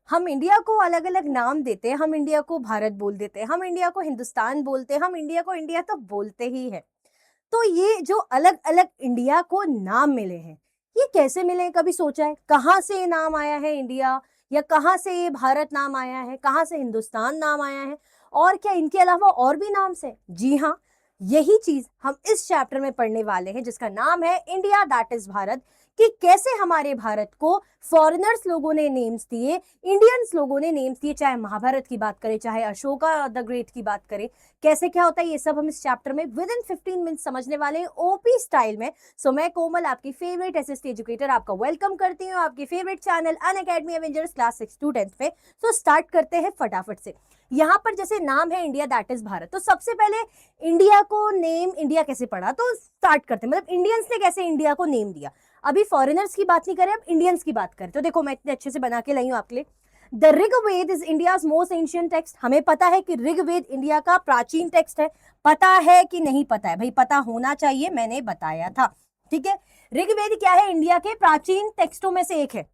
हम इंडिया को अलग अलग नाम देते हैं, हम इंडिया को भारत बोल देते हैं, हम इंडिया को हिंदुस्तान बोलते हैं, हम इंडिया को इंडिया तो बोलते ही है। तो ये जो अलग अलग इंडिया को नाम मिले हैं, ये कैसे मिले हैं, कभी सोचा है? कहाँ से ये नाम आया है इंडिया, या कहाँ से ये भारत नाम आया है, कहाँ से हिंदुस्तान नाम आया है, और क्या इनके अलावा और भी नाम से? जी हाँ, यही चीज हम इस चैप्टर में पढ़ने वाले हैं, जिसका नाम है इंडिया दैट इज भारत। कि कैसे हमारे भारत को फॉरेनर्स लोगों ने नेम्स दिए, इंडियंस लोगों ने नेम्स दिए, चाहे महाभारत की बात करें, चाहे अशोका द ग्रेट की बात करें, कैसे क्या होता है, ये सब हम इस चैप्टर में विद इन 15 मिनट समझने वाले हैं ओपी स्टाइल में। सो मैं कोमल, आपकी फेवरेट एसएसटी एजुकेटर, आपका वेलकम करती हूँ आपके favourite channel Unacademy Avengers class 6 students पे। सो स्टार्ट करते हैं फटाफट से। यहाँ पर जैसे नाम है इंडिया दैट इज भारत, तो सबसे पहले इंडिया को नेम इंडिया कैसे पड़ा, तो स्टार्ट करते हैं, मतलब इंडियंस ने कैसे इंडिया को नेम दिया। अभी फॉरेनर्स की बात नहीं करें, अब इंडियंस की बात करें। तो देखो मैं इतने अच्छे से बना के लाई हूं आपके लिए। The Rigveda is India's most ancient text. हमें पता है कि ऋग्वेद इंडिया का प्राचीन टेक्स्ट है। पता है कि नहीं पता है? भाई पता होना चाहिए, मैंने बताया था। ठीक है, ऋग्वेद क्या है? इंडिया के प्राचीन टेक्स्टों में से एक है।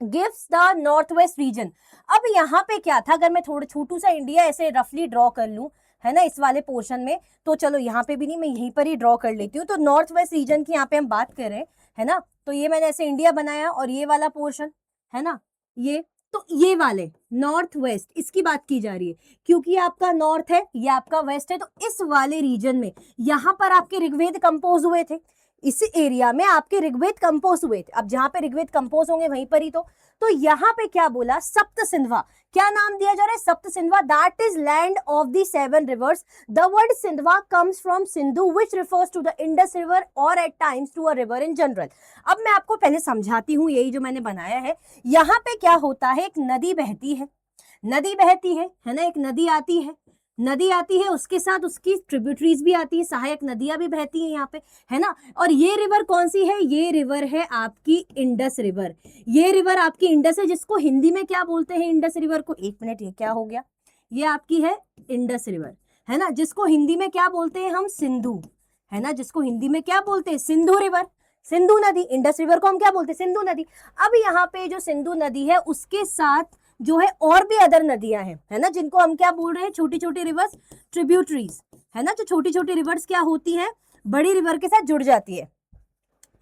Gives the north west region. अब यहाँ पे क्या था, अगर मैं थोड़ा छोटू सा इंडिया ऐसे रफली ड्रॉ कर लूं, है ना, इस वाले पोर्शन में, तो चलो यहाँ पे भी नहीं, मैं यहीं पर ही ड्रॉ कर लेती हूँ। तो नॉर्थ वेस्ट रीजन की यहाँ पे हम बात कर रहे हैं, है ना। तो ये मैंने ऐसे इंडिया बनाया, और ये वाला पोर्शन है ना, ये, तो ये वाले नॉर्थ वेस्ट इसकी बात की जा रही है, क्योंकि आपका नॉर्थ है, ये आपका वेस्ट है। तो इस वाले रीजन में यहाँ पर आपके ऋग्वेद कंपोज हुए थे, इस एरिया में आपके ऋग्वेद कंपोज हुए थे। अब जहां पे ऋग्वेद कंपोज होंगे वहीं पर ही तो यहाँ पे क्या बोला? सप्त सिंधवा। क्या नाम दिया जा रहा है? Sapta Sindhava, that is land of the 7 rivers. The word Sindhava comes from Sindhu which refers to the Indus river और at times to a river in general. अब मैं आपको पहले समझाती हूँ, यही जो मैंने बनाया है। यहाँ पे क्या होता है, एक नदी बहती है, नदी बहती है ना, एक नदी आती है, नदी आती है, उसके साथ उसकी ट्रिब्यूटरीज भी आती है, सहायक नदियां भी बहती हैं यहाँ पे, है ना। और ये रिवर कौन सी है? ये रिवर है आपकी इंडस रिवर। ये रिवर आपकी इंडस है, जिसको हिंदी में क्या बोलते हैं इंडस रिवर को? एक मिनट, ये क्या हो गया? ये आपकी है इंडस रिवर, है ना, जिसको हिंदी में क्या बोलते हैं हम? सिंधु, है ना, जिसको हिंदी में क्या बोलते हैं? सिंधु रिवर, सिंधु नदी। इंडस रिवर को हम क्या बोलते हैं? सिंधु नदी। अब यहाँ पे जो सिंधु नदी है, उसके साथ जो है और भी अदर नदियां हैं, है ना, जिनको हम क्या बोल रहे हैं? छोटी छोटी रिवर्स, ट्रिब्यूटरीज, है ना। जो छोटी छोटी रिवर्स क्या होती हैं? बड़ी रिवर के साथ जुड़ जाती है,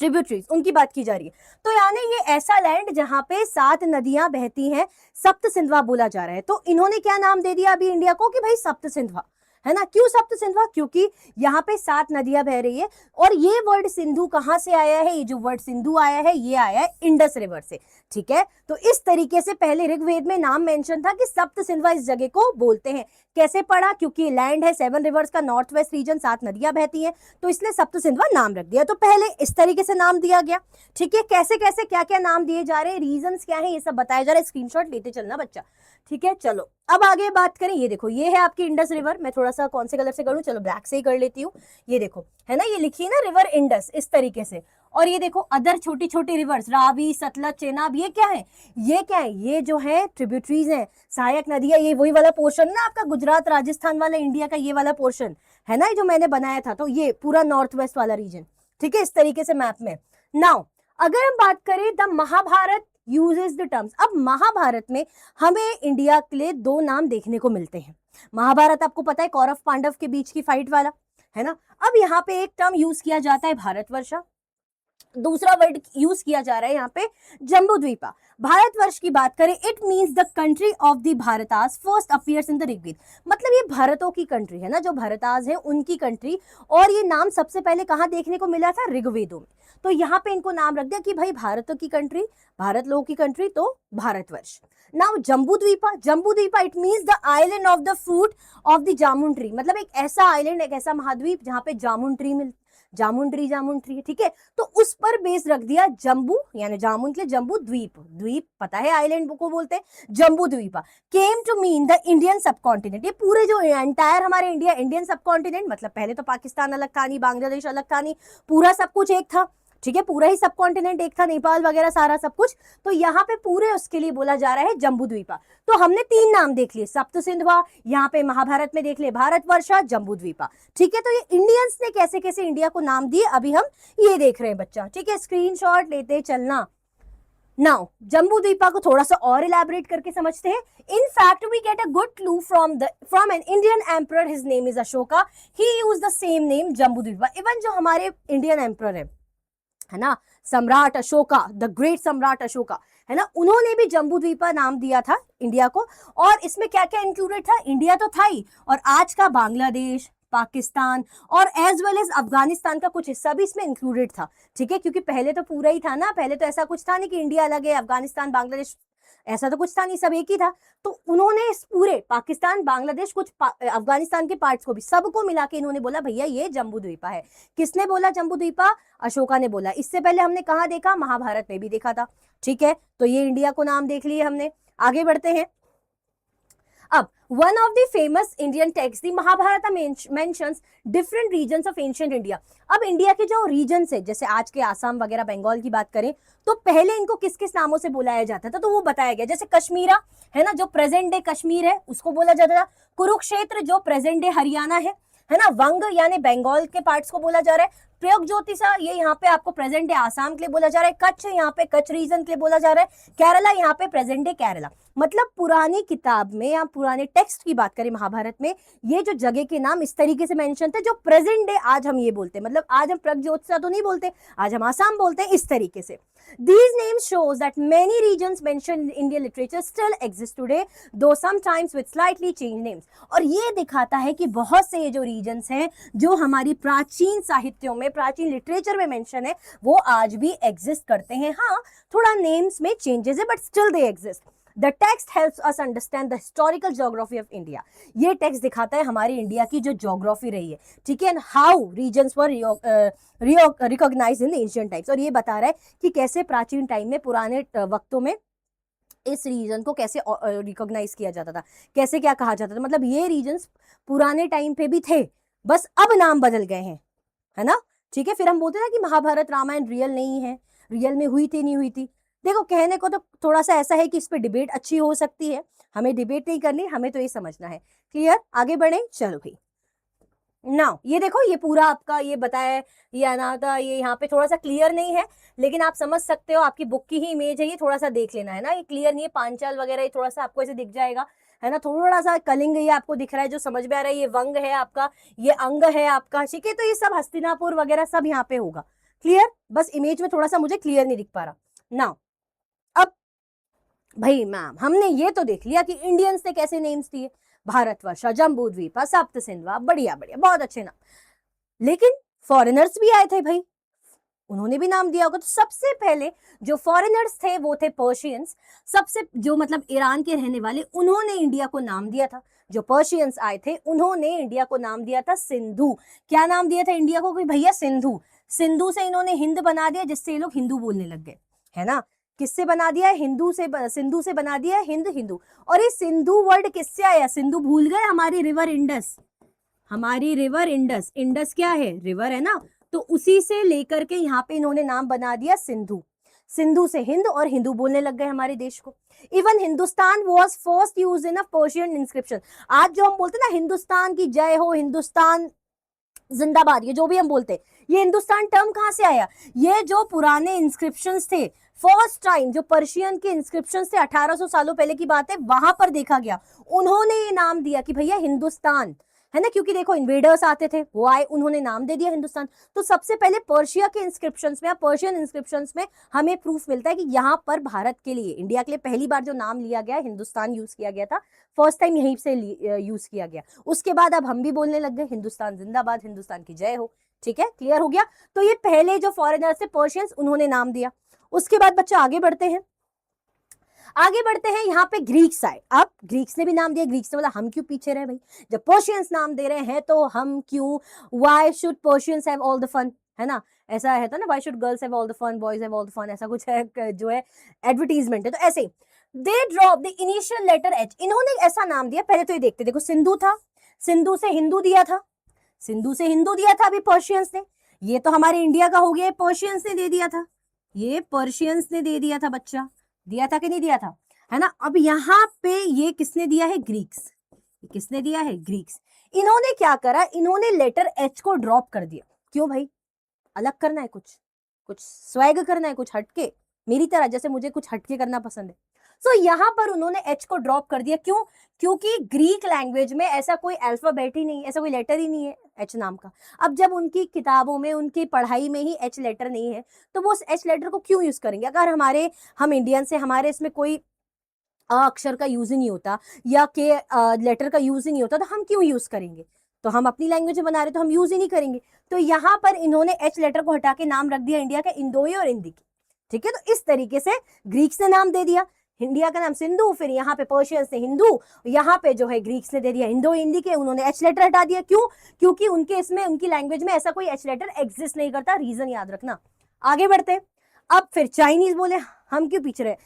ट्रिब्यूटरीज, उनकी बात की जा रही है। तो यानी ये ऐसा लैंड जहां पे 7 नदियां बहती हैं, सप्त सिंधवा बोला जा रहा है। तो इन्होंने क्या नाम दे दिया अभी इंडिया को कि भाई सप्त सिंधवा, है ना। क्यों सप्त सिंधवा? क्योंकि यहाँ पे 7 नदियां बह रही है। और ये वर्ड सिंधु कहां से आया है? ये जो वर्ड सिंधु आया है, ये आया है इंडस रिवर से। ठीक है, तो इस तरीके से पहले ऋग्वेद में नाम मेंशन था कि सप्त सिंधवा इस जगह को बोलते हैं। कैसे पड़ा? क्योंकि लैंड है 7 रिवर्स का, नॉर्थ वेस्ट रीजन, 7 नदियां बहती हैं, तो इसलिए सप्त सिंधवा नाम रख दिया। तो पहले इस तरीके से नाम दिया गया। ठीक है, कैसे कैसे क्या क्या नाम दिए जा रहे हैं, रीजंस क्या है, ये सब बताया जा रहा है। स्क्रीनशॉट लेते चलना बच्चा। ठीक है, चलो अब आगे बात करें। ये देखो, ये है आपकी इंडस रिवर। मैं थोड़ा सा कौन से कलर से करूं? चलो ब्लैक से ही कर लेती हूँ। ये देखो, है ना, ये लिखी है ना रिवर इंडस, इस तरीके से। और ये देखो अदर छोटी छोटी रिवर्स, रावी, सतलज, चेनाब, ये क्या है? ये क्या है? ये जो है ट्रिब्यूटरीज है, सहायक नदियां। ये वही वाला पोर्शन ना आपका, गुजरात राजस्थान वाला इंडिया का ये वाला पोर्शन, है ना, जो मैंने बनाया था। तो ये पूरा नॉर्थ वेस्ट वाला रीजन। ठीक है, इस तरीके से मैप में। नाउ अगर हम बात करें the Mahabharata uses the terms. अब महाभारत में हमें इंडिया के लिए 2 नाम देखने को मिलते हैं। महाभारत आपको पता है, कौरव पांडव के बीच की फाइट वाला, है ना। अब यहाँ पे एक टर्म यूज किया जाता है भारतवर्षा, दूसरा वर्ड यूज किया जा रहा है यहाँ पे जम्बूद्वीपा। भारतवर्ष की बात करें, it means the country of the Bharatas first appears in the Rigveda. मतलब ये भारतों की कंट्री है ना, जो भारतास है उनकी कंट्री। और ये नाम सबसे पहले कहाँ देखने को मिला था? ऋग्वेदों में। तो यहाँ पे इनको नाम रख दिया कि भाई भारतों की कंट्री, भारत लोगों की कंट्री, तो Bharatvarsh. Now Jambudvipa, Jambudvipa it means the island of the fruit of the jamun tree. मतलब एक ऐसा आइलैंड, एक ऐसा महाद्वीप जहाँ पे जामुन ट्री मिलती, जामुन ट्री, ठीक है। तो उस पर बेस रख दिया जम्बू, यानी जामुन के लिए जम्बू द्वीप, द्वीप पता है आइलैंड को बोलते हैं Jambu Dvipa. Came to mean the Indian subcontinent. ये पूरे जो एंटायर हमारे इंडिया, इंडियन सबकॉन्टिनेंट, मतलब पहले तो पाकिस्तान अलग था नहीं, बांग्लादेश अलग था नहीं, पूरा सब कुछ एक था। ठीक है, पूरा ही सब कॉन्टिनेंट एक था, नेपाल वगैरह सारा सब कुछ। तो यहाँ पे पूरे उसके लिए बोला जा रहा है जम्बूद्वीपा। तो हमने 3 नाम देख लिए, सप्त सिंधवा, यहाँ पे महाभारत में देख ले भारतवर्षा, जम्बूद्वीपा। ठीक है, तो ये इंडियंस ने कैसे कैसे इंडिया को नाम दिए, अभी हम ये देख रहे हैं बच्चा। ठीक है, स्क्रीनशॉट लेते चलना। नाउ जम्बू द्वीपा को थोड़ा सा और इलैबोरेट करके समझते हैं. In fact we get a good clue from an Indian emperor. His name is Ashoka. He use the same name Jambu Dvipa. Even जो हमारे इंडियन एम्परर है ना, सम्राट अशोका, द ग्रेट सम्राट अशोका, है ना, उन्होंने भी जम्बू द्वीपा नाम दिया था इंडिया को. और इसमें क्या क्या इंक्लूडेड था? इंडिया तो था ही, और आज का बांग्लादेश, पाकिस्तान और एज वेल एज अफगानिस्तान का कुछ हिस्सा भी इसमें इंक्लूडेड था. ठीक है, क्योंकि पहले तो पूरा ही था ना, पहले तो ऐसा कुछ था नहीं कि इंडिया अलग है, अफगानिस्तान, बांग्लादेश, ऐसा तो कुछ था नहीं, सब एक ही था. तो उन्होंने इस पूरे पाकिस्तान, बांग्लादेश, कुछ अफगानिस्तान के पार्ट्स को भी, सबको मिला के इन्होंने बोला भैया ये जम्बू द्वीपा है. किसने बोला जम्बू द्वीपा? अशोका ने बोला. इससे पहले हमने कहा देखा? महाभारत में भी देखा था. ठीक है, तो ये इंडिया को नाम देख लिए हमने. आगे बढ़ते हैं. अब one of the famous Indian text the Mahabharata mentions different regions of ancient India. अब इंडिया के जो रीजन्स है, जैसे आज के आसाम वगैरह, बंगाल की बात करें, तो पहले इनको किस किस नामों से बुलाया जाता था, तो वो बताया गया. जैसे कश्मीरा है ना, जो प्रेजेंट डे कश्मीर है, उसको बोला जाता था. कुरुक्षेत्र जो प्रेजेंट डे हरियाणा है ना. वंग यानी बंगाल के पार्ट्स को बोला जा रहा है. प्रयोग ज्योतिषा ये यहाँ पे आपको प्रेजेंट डे आसाम के लिए बोला जा रहा है. कच्छ यहाँ पे कच्छ रीजन के लिए बोला जा रहा है. केरला यहाँ पे प्रेजेंट डे केरला. मतलब पुरानी किताब में या पुराने टेक्स्ट की बात करें महाभारत में, ये जो जगह के नाम इस तरीके से मेंशन थे, जो प्रेजेंट डे आज हम ये बोलते हैं. मतलब आज हम प्रयोग ज्योतिषा तो नहीं बोलते, आज हम आसाम बोलते हैं, इस तरीके से. These names shows that many regions mentioned in Indian literature still exist today, though sometimes with slightly changed names. और ये दिखाता है कि बहुत से ये जो रीजन्स हैं, जो हमारी प्राचीन साहित्यों में, प्राचीन लिटरेचर में मेंशन है, वो आज भी एग्जिस्ट करते हैं. हाँ, थोड़ा नेम्स में चेंजेस है, but still they exist. The text helps us understand the historical geography of India. ये टेक्स्ट दिखाता है हमारी इंडिया की जो ज्योग्राफी रही है, ठीक है, how regions were recognized in the ancient times. और ये बता रहा है कि कैसे प्राचीन टाइम में, पुराने वक्तों में इस रीजन को कैसे रिकॉग्नाइज किया जाता था, कैसे क्या कहा जाता था. मतलब ये रीजन्स पुराने टाइम पे भी थे, बस अब नाम बदल गए हैं, है ना. ठीक है, फिर हम बोलते ना कि महाभारत रामायण रियल नहीं है, रियल में हुई थी नहीं हुई थी. देखो, कहने को तो थोड़ा सा ऐसा है कि इस पे डिबेट अच्छी हो सकती है, हमें डिबेट नहीं करनी, हमें तो ये समझना है. क्लियर? आगे बढ़े, चलो भाई. नाउ ये देखो, ये पूरा आपका ये बताया, ये अनाथा, ये यहाँ पे थोड़ा सा क्लियर नहीं है, लेकिन आप समझ सकते हो, आपकी बुक की ही इमेज है, ये थोड़ा सा देख लेना है ना. ये क्लियर नहीं है, पांचाल वगैरह ये थोड़ा सा आपको ऐसे दिख जाएगा, है ना. थोड़ा सा कलिंग ये आपको दिख रहा है, जो समझ में आ रहा है. ये वंग है आपका, ये अंग है आपका, ठीक है. तो ये सब हस्तिनापुर वगैरह सब यहाँ पे होगा. क्लियर? बस इमेज में थोड़ा सा मुझे क्लियर नहीं दिख पा रहा. नाउ अब भाई मैम, हमने ये तो देख लिया कि इंडियंस ने कैसे नेम्स दिए, भारतवर्ष, जम्बू द्वीपा, सप्त सिंधवा, बढ़िया बढ़िया, बहुत अच्छे नाम. लेकिन फॉरेनर्स भी आए थे भाई, उन्होंने भी नाम दिया होगा. तो सबसे पहले जो फॉरेनर्स थे वो थे पर्शियंस. सबसे जो मतलब ईरान के रहने वाले, उन्होंने इंडिया को नाम दिया था. जो पर्शियंस आए थे उन्होंने इंडिया को नाम दिया था सिंधु. क्या नाम दिया था इंडिया को? कि भैया सिंधु. सिंधु से इन्होंने हिंद बना दिया, जिससे ये लोग हिंदू बोलने लग गए, है ना. किससे बना दिया? हिंदू से, सिंधु से बना दिया हिंद, हिंदू. और ये सिंधु वर्ड किससे आया? सिंधु भूल गए? हमारी रिवर इंडस, हमारी रिवर इंडस. इंडस क्या है? रिवर है ना. तो उसी से लेकर के यहाँ पे इन्होंने नाम बना दिया सिंधु. सिंधु से हिंद, और हिंदू बोलने लग गए हमारे देश को. Even Hindustan was first use in a Persian inscription. आज जो हम बोलते हैं ना, हिंदुस्तान की जय हो, हिंदुस्तान जिंदाबाद, ये जो भी हम बोलते हैं, ये हिंदुस्तान टर्म कहां से आया? ये जो पुराने इंस्क्रिप्शंस थे, फर्स्ट टाइम जो पर्शियन के इंस्क्रिप्शंस थे, 1800 सालों पहले की बात है, वहां पर देखा गया, उन्होंने ये नाम दिया कि भैया हिंदुस्तान, है ना. क्योंकि देखो, इन्वेडर्स आते थे, वो आए, उन्होंने नाम दे दिया हिंदुस्तान. तो सबसे पहले पर्शिया के इंस्क्रिप्शंस में या पर्शियन इंस्क्रिप्शंस में हमें प्रूफ मिलता है कि यहाँ पर भारत के लिए, इंडिया के लिए पहली बार जो नाम लिया गया, हिंदुस्तान यूज किया गया था, फर्स्ट टाइम यहीं से यूज किया गया. उसके बाद अब हम भी बोलने लग गए हिंदुस्तान जिंदाबाद, हिंदुस्तान की जय हो. ठीक है, क्लियर हो गया. तो ये पहले जो फॉरेनर्स थे पर्शियंस, उन्होंने नाम दिया. उसके बाद बच्चा आगे बढ़ते हैं. आगे बढ़ते हैं, यहाँ पे ग्रीक्स आए. अब ग्रीक्स ने भी नाम दिया. ग्रीक्स ने बोला हम क्यों पीछे रहे भाई, जब पर्शियंस नाम दे रहे हैं तो हम क्यों, why should Persians have all the fun, है ना. ऐसा है तो ना, why should girls have all the fun, boys have all the fun, ऐसा कुछ है जो है एडवर्टीजमेंट है. तो ऐसे ही they drop the initial letter H. इन्होंने ऐसा नाम दिया. पहले तो ये देखते, देखो सिंधु था, सिंधु से हिंदू दिया था, सिंधु से हिंदू दिया था अभी पर्शियंस ने. ये तो हमारे इंडिया का हो गया, पर्शियंस ने दे दिया था, ये पर्शियंस ने दे दिया था बच्चा, दिया था कि नहीं दिया था, है ना. अब यहाँ पे ये किसने दिया है? ग्रीक्स. किसने दिया है? ग्रीक्स. इन्होंने क्या करा? इन्होंने लेटर एच को ड्रॉप कर दिया. क्यों भाई? अलग करना है, कुछ कुछ स्वैग करना है, कुछ हटके. मेरी तरह, जैसे मुझे कुछ हटके करना पसंद है। सो यहाँ पर उन्होंने एच को ड्रॉप कर दिया। क्यों? क्योंकि ग्रीक लैंग्वेज में ऐसा कोई अल्फाबेट ही नहीं है, ऐसा कोई लेटर ही नहीं है एच नाम का। अब जब उनकी किताबों में, उनकी पढ़ाई में ही एच लेटर नहीं है, तो वो उस एच लेटर को क्यों यूज करेंगे? अगर हम इंडियन से, हमारे इसमें कोई अक्षर का यूज ही नहीं होता या के लेटर का यूज ही नहीं होता, तो हम क्यों यूज करेंगे? तो हम अपनी लैंग्वेज में बना रहे, तो हम यूज ही नहीं करेंगे। तो यहाँ पर इन्होंने एच लेटर को हटा के नाम रख दिया इंडिया का इंदोई और इंदिकी। ठीक है, तो इस तरीके से ग्रीक्स ने नाम दे दिया, इंडिया का नाम सिंधु, फिर यहाँ पे पर्शियंस ने हिंदू, यहाँ पे जो है ग्रीक्स ने दे दिया इंडो इंडी के, उन्होंने एच लेटर हटा दिया। क्यों? क्योंकि उनके इसमें, उनकी लैंग्वेज में ऐसा कोई एच लेटर एग्जिस्ट नहीं करता। रीजन याद रखना। आगे बढ़ते। अब फिर चाइनीज बोले, हम क्यों पीछे रहे?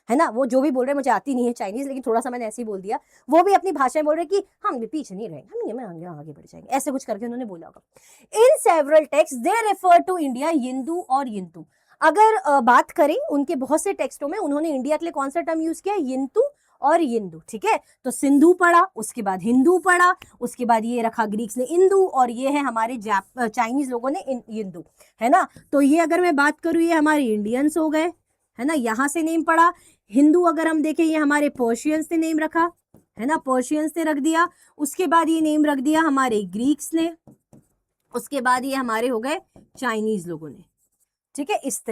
है ना, वो जो भी बोल रहे हैं, मुझे आती नहीं है चाइनीज, लेकिन थोड़ा सा मैंने ऐसे ही बोल दिया। वो भी अपनी भाषा में बोल रहे कि हम भी पीछे नहीं रहेंगे, हम आगे बढ़ जाएंगे, ऐसे कुछ करके उन्होंने बोला होगा। In several text they refer to India Yindu और यिंतु। अगर बात करें उनके बहुत से टेक्स्टों में, उन्होंने इंडिया के लिए कौन सा टर्म यूज किया? यिंतु और यिंदू। ठीक है, तो सिंधु पढ़ा, उसके बाद हिंदू पढ़ा, उसके बाद ये रखा ग्रीक्स ने इंदू, और ये है हमारे चाइनीज लोगों ने यिंदू, है ना। तो ये अगर मैं बात करूं, ये हमारे इंडियंस हो गए, है ना, यहां से नेम पढ़ा। हिंदू अगर हम देखें, ये हमारे पर्शियंस ने नेम रखा, है ना, पर्शियंस ने रख दिया। उसके बाद ये नेम रख दिया हमारे ग्रीक्स ने, उसके बाद ये हमारे हो गए चाइनीज लोगों ने। ठीक है, इस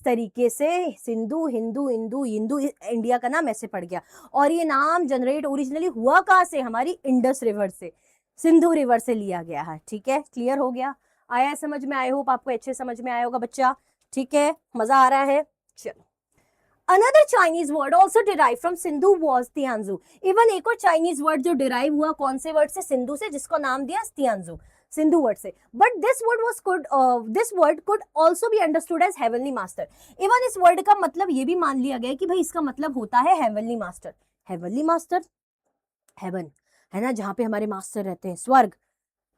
तरीके से सिंधु, हिंदू, इंदू, यिंदू, इंडिया का नाम ऐसे पड़ गया। और ये नाम जनरेट ओरिजिनली हुआ कहां से? हमारी इंडस रिवर से, सिंधु रिवर से लिया गया है। ठीक है, क्लियर हो गया? आया समझ में? आई होप आपको अच्छे समझ में आया होगा बच्चा। ठीक है, मजा आ रहा है? चलो, another Chinese word also derive from Sindhu was Tianzhu. Even एक और चाइनीज वर्ड जो डिराइव हुआ कौन से वर्ड से? सिंधु से, जिसको नाम दिया तियांजू, सिंधु वर्ड से। But this word could also be understood as heavenly master. Even इस वर्ड का मतलब ये भी मान लिया गया कि भाई इसका मतलब होता है heavenly master. Heavenly master, heaven, है ना, जहां पे हमारे मास्टर रहते हैं, स्वर्ग।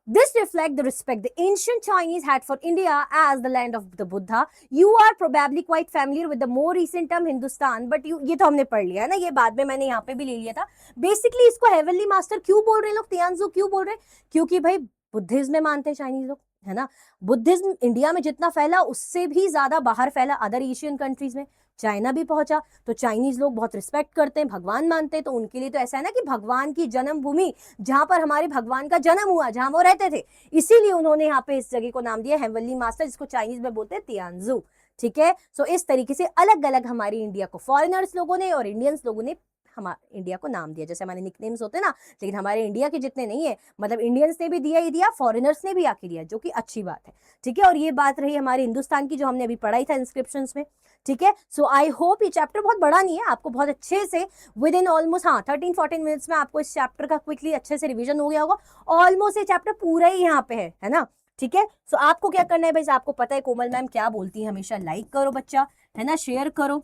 This reflects the respect the ancient Chinese had for India as the land of the Buddha. You are probably quite familiar with the more recent term Hindustan, but ये तो हमने पढ़ लिया है ना, ये बाद में मैंने यहाँ पे भी ले लिया था। बेसिकली इसको हेवनली मास्टर क्यों बोल रहे हैं लोग, तियांजू क्यों बोल रहे हैं? क्योंकि भाई बुद्धिज्म में मानते हैं चाइनीज लोग, है ना। बुद्धिज्म इंडिया में जितना फैला, उससे भी ज्यादा बाहर फैला अदर एशियन कंट्रीज में, चाइना भी पहुंचा। तो चाइनीज लोग बहुत रिस्पेक्ट करते हैं, भगवान मानते हैं, तो उनके लिए तो ऐसा है ना कि भगवान की जन्मभूमि, जहां पर हमारे भगवान का जन्म हुआ, जहां वो रहते थे, इसीलिए उन्होंने यहाँ पे इस जगह को नाम दिया हेवनली मास्टर, जिसको चाइनीज में बोलते हैं तियांजू। ठीक है, सो इस तरीके से अलग अलग हमारी इंडिया को फॉरेनर्स लोगों ने और इंडियंस लोगों ने हमारे इंडिया को नाम दिया। जैसे हमारे निकनेम्स होते हैं ना, लेकिन हमारे इंडिया के जितने नहीं है, मतलब इंडियंस ने भी दिया ही दिया, फॉरेनर्स ने भी आके दिया, जो कि अच्छी बात है। ठीक है, और ये बात रही हमारे हिंदुस्तान की, जो हमने अभी पढ़ाई था इंस्क्रिप्शंस में। ठीक है, सो आई होप ये चैप्टर बहुत बड़ा नहीं है, आपको बहुत अच्छे से विद इन ऑलमोस्ट 13-14 मिनट्स में आपको इस चैप्टर का क्विकली अच्छे से रिविजन हो गया होगा। ऑलमोस्ट ये चैप्टर पूरा ही यहाँ पे है ना। ठीक है, सो आपको क्या करना है भाई, आपको पता है कोमल मैम क्या बोलती है हमेशा, लाइक करो बच्चा, है ना, शेयर करो,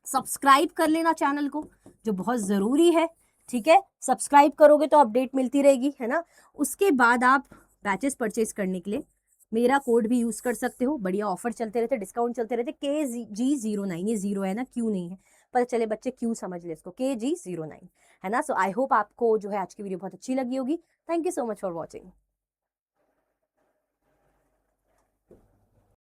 सब्सक्राइब कर लेना चैनल को, जो बहुत जरूरी है। ठीक है, सब्सक्राइब करोगे तो अपडेट मिलती रहेगी, है ना। उसके बाद आप बैचेस परचेज करने के लिए मेरा कोड भी यूज कर सकते हो, बढ़िया ऑफर चलते रहते, डिस्काउंट चलते रहते। KG09, ये जीरो है ना, क्यू नहीं है, पता चले बच्चे क्यू समझ ले इसको, KG09, है ना। सो आई होप आपको जो है आज की वीडियो बहुत अच्छी लगी होगी। Thank you so much for watching.